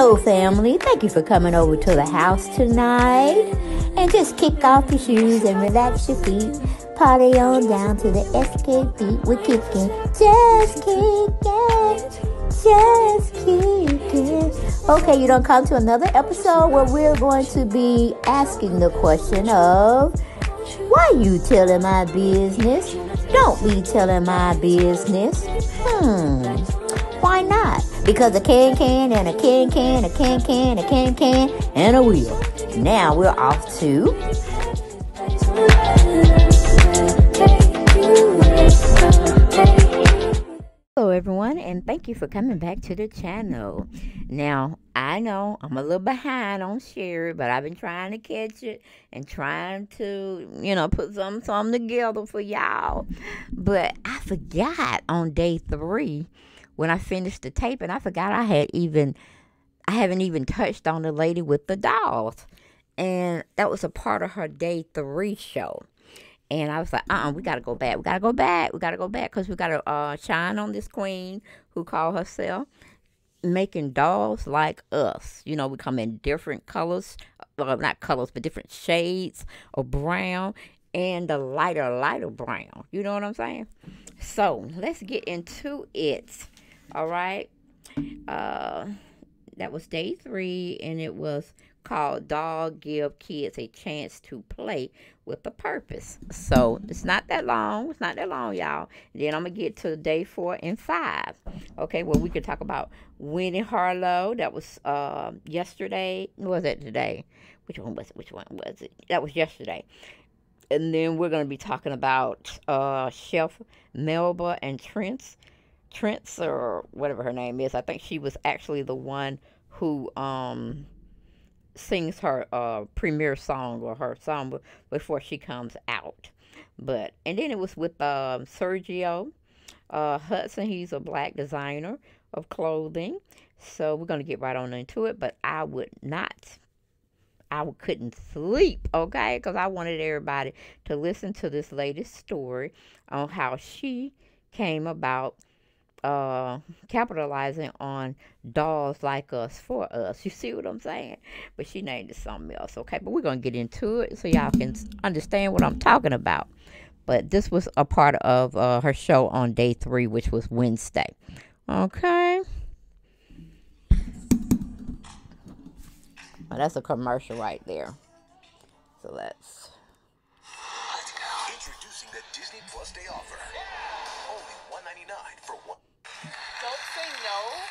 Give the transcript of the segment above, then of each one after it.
Hello, family. Thank you for coming over to the house tonight. And just kick off your shoes and relax your feet. Party on down to the SK beat. We're kicking. Just kicking. Just kicking. Okay, you don't come to another episode where we're going to be asking the question of, why you telling my business? Don't be telling my business. Why not? Because a can and a can, a can, and a wheel. Now we're off to... Hello everyone, and thank you for coming back to the channel. Now, I know I'm a little behind on Sherri, but I've been trying to catch it and trying to, put something together for y'all. But I forgot on day 3 when I finished the tape, and I forgot I haven't even touched on the lady with the dolls. And that was a part of her day 3 show. And I was like, we got to go back. We got to go back. Because we got to shine on this queen who called herself making dolls like us. We come in different colors. Well, not colors, but different shades of brown and the lighter brown. You know what I'm saying? So, let's get into it. All right? That was day 3, and it was called Doll Give Kids a Chance to Play with a Purpose. So it's not that long. It's not that long, y'all. Then I'm going to get to day 4 and 5. Okay, well, we could talk about Winne Harlow. That was yesterday. Was it today? Which one was it? That was yesterday. And then we're going to be talking about Chef Melba and Trent's, or whatever her name is. I think she was actually the one who sings her premiere song, or her song before she comes out. And then it was with Sergio Hudson. He's a black designer of clothing. So we're going to get right on into it. But I couldn't sleep, okay? Because I wanted everybody to listen to this latest story on how she came about capitalizing on dolls like us for us. You see what I'm saying? But she named it something else, okay? But we're going to get into it so y'all can understand what I'm talking about. But this was a part of her show on day 3, which was Wednesday. Okay? Well, that's a commercial right there. So let's go. Introducing the Disney Plus Day offer. Only $1.99 for one. Don't say no.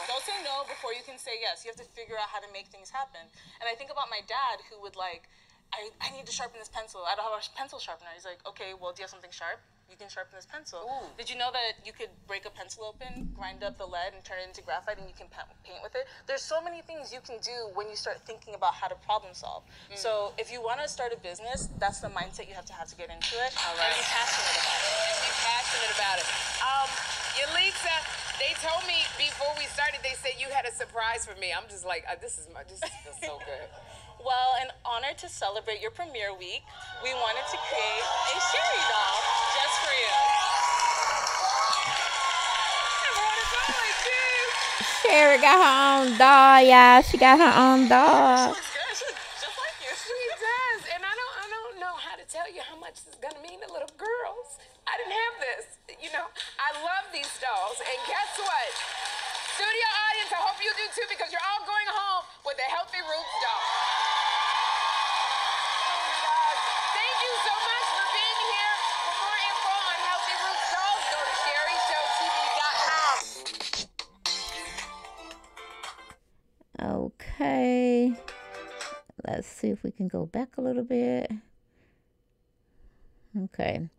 Don't say no before you can say yes. You have to figure out how to make things happen. And I think about my dad, who would I need to sharpen this pencil. I don't have a pencil sharpener. He's like, okay, well, do you have something sharp? You can sharpen this pencil. Ooh. Did you know that you could break a pencil open, grind up the lead, and turn it into graphite, and you can paint with it? There's so many things you can do when you start thinking about how to problem solve. So if you want to start a business, that's the mindset you have to get into it. All right. And be passionate about it. Yalitza, they told me before we started, they said you had a surprise for me. I'm just like, this is so good. Well, in honor to celebrate your premiere week, we wanted to create a Sherri doll just for you. I want to go like this. Sherri got her own doll, y'all. She got her own doll. She looks good. She looks just like you. She does. And I don't know how to tell you how much this is going to mean to little girls. I didn't have this. I love these dolls. And guess what? Studio audience, I hope you do too, because you're all going home with a Healthy Roots doll. Oh my God. Thank you so much for being here. For more info on Healthy Roots dolls, go to SherriShowTV.com. Okay. Let's see if we can go back a little bit. Okay.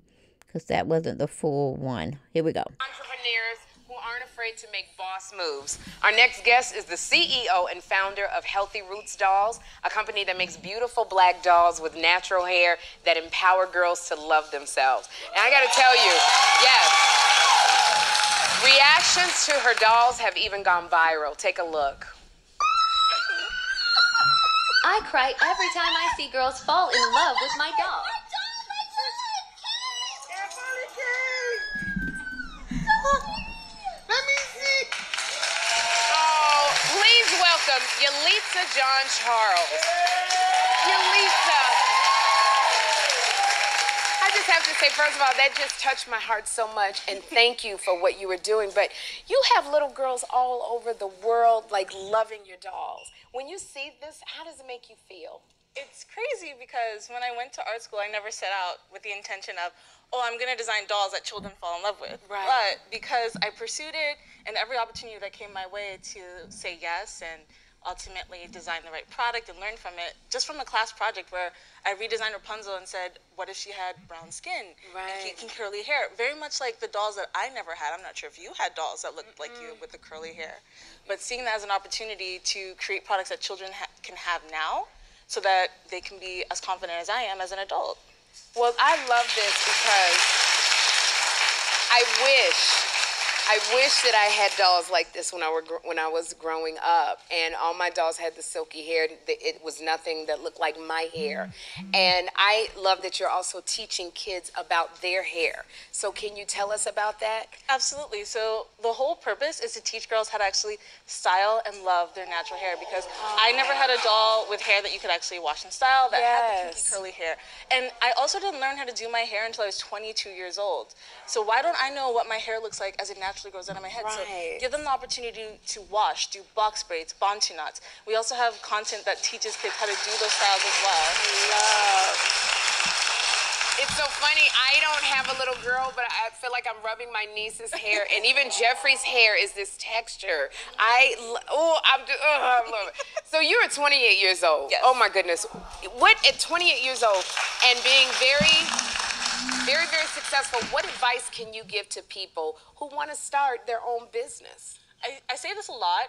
Because that wasn't the full one. Here we go. Entrepreneurs who aren't afraid to make boss moves. Our next guest is the CEO and founder of Healthy Roots Dolls, a company that makes beautiful black dolls with natural hair that empower girls to love themselves. And I gotta tell you, yes, reactions to her dolls have even gone viral. Take a look. I cry every time I see girls fall in love with my doll. Let me see. Oh, welcome Yalitza John Charles. Yalitza. I just have to say, first of all, that just touched my heart so much, and thank you for what you were doing. But you have little girls all over the world, like, loving your dolls. When you see this, how does it make you feel? It's crazy because when I went to art school, I never set out with the intention of, oh, I'm going to design dolls that children fall in love with. Right. But because I pursued it, and every opportunity that came my way to say yes and ultimately design the right product and learn from it, just from a class project where I redesigned Rapunzel and said, what if she had brown skin and curly hair? Very much like the dolls that I never had. I'm not sure if you had dolls that looked like you with the curly hair. But seeing that as an opportunity to create products that children can have now so that they can be as confident as I am as an adult. Well, I love this because I wish that I had dolls like this when I was growing up, and all my dolls had the silky hair. It was nothing that looked like my hair. And I love that you're also teaching kids about their hair. So can you tell us about that? Absolutely. So the whole purpose is to teach girls how to actually style and love their natural hair, because I never had a doll with hair that you could actually wash and style that had the kinky curly hair. And I also didn't learn how to do my hair until I was 22 years old. So why don't I know what my hair looks like as it naturally grows out of my head? So give them the opportunity to wash, do box braids, bantu knots. We also have content that teaches kids how to do those styles as well. It's so funny. I don't have a little girl, but I feel like I'm rubbing my niece's hair, and even Jeffrey's hair is this texture. I love it. So you're 28 years old. Yes. Oh my goodness. What at 28 years old and being very, very, very successful, what advice can you give to people who want to start their own business? I say this a lot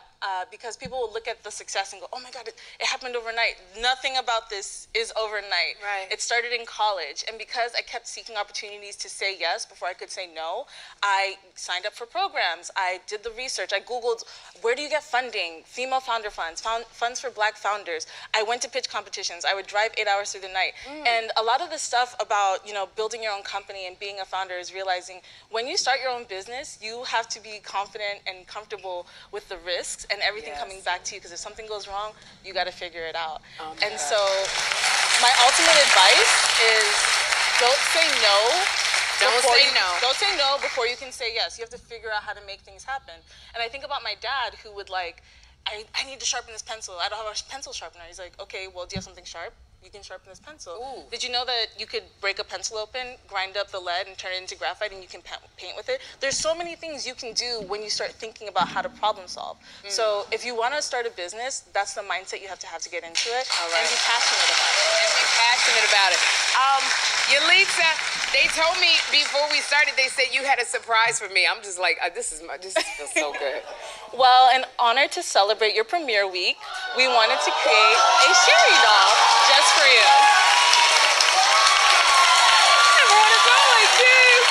because people will look at the success and go, oh my God, it happened overnight. Nothing about this is overnight. Right. It started in college. And because I kept seeking opportunities to say yes before I could say no, I signed up for programs. I did the research. I Googled, where do you get funding? Female founder funds, funds for Black founders. I went to pitch competitions. I would drive 8 hours through the night. And a lot of the stuff about, building your own company and being a founder is realizing when you start your own business, you have to be confident and comfortable with the risks and everything coming back to you, because if something goes wrong, you got to figure it out. And so my ultimate advice is don't say no. Don't say no before you can say yes. You have to figure out how to make things happen. And I think about my dad, who would I need to sharpen this pencil. I don't have a pencil sharpener. He's like, okay, well, do you have something sharp? You can sharpen this pencil. Ooh. Did you know that you could break a pencil open, grind up the lead, and turn it into graphite, and you can paint with it? There's so many things you can do when you start thinking about how to problem solve. So if you want to start a business, that's the mindset you have to get into it. And be passionate about it. Yalitza, they told me before we started, they said you had a surprise for me. I'm just like, this feels so good. Well, in honor to celebrate your premiere week, we wanted to create a Sherri doll just for you. I never had a doll like this.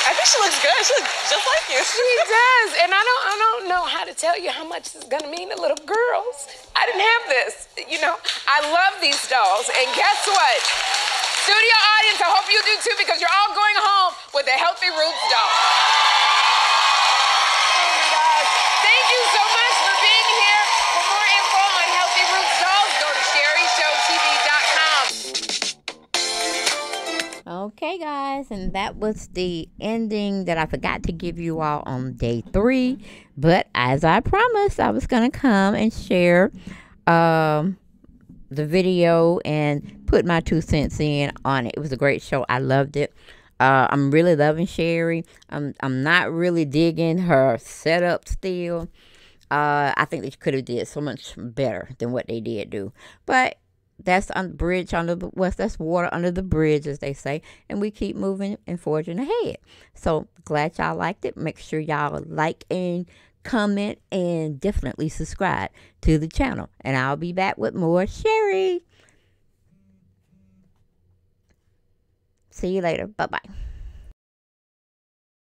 I think she looks good. She looks just like you. She does, and I don't know how to tell you how much this is gonna mean to little girls. I didn't have this. I love these dolls, and guess what? Studio audience, I hope you do too, because you're all going home with a Healthy Roots doll. Oh my gosh. Thank you so much for being here. For more info on Healthy Roots dolls, go to sherrishowtv.com. Okay, guys, and that was the ending that I forgot to give you all on day 3. But as I promised, I was going to come and share the video and put my 2 cents in on it. It was a great show. I loved it. I'm really loving Sherri. I'm not really digging her setup still. I think they could have did so much better than what they did do. But that's that's water under the bridge, as they say, and we keep moving and forging ahead. So glad y'all liked it. Make sure y'all like and comment and definitely subscribe to the channel, and I'll be back with more Sherri. See you later. Bye-bye.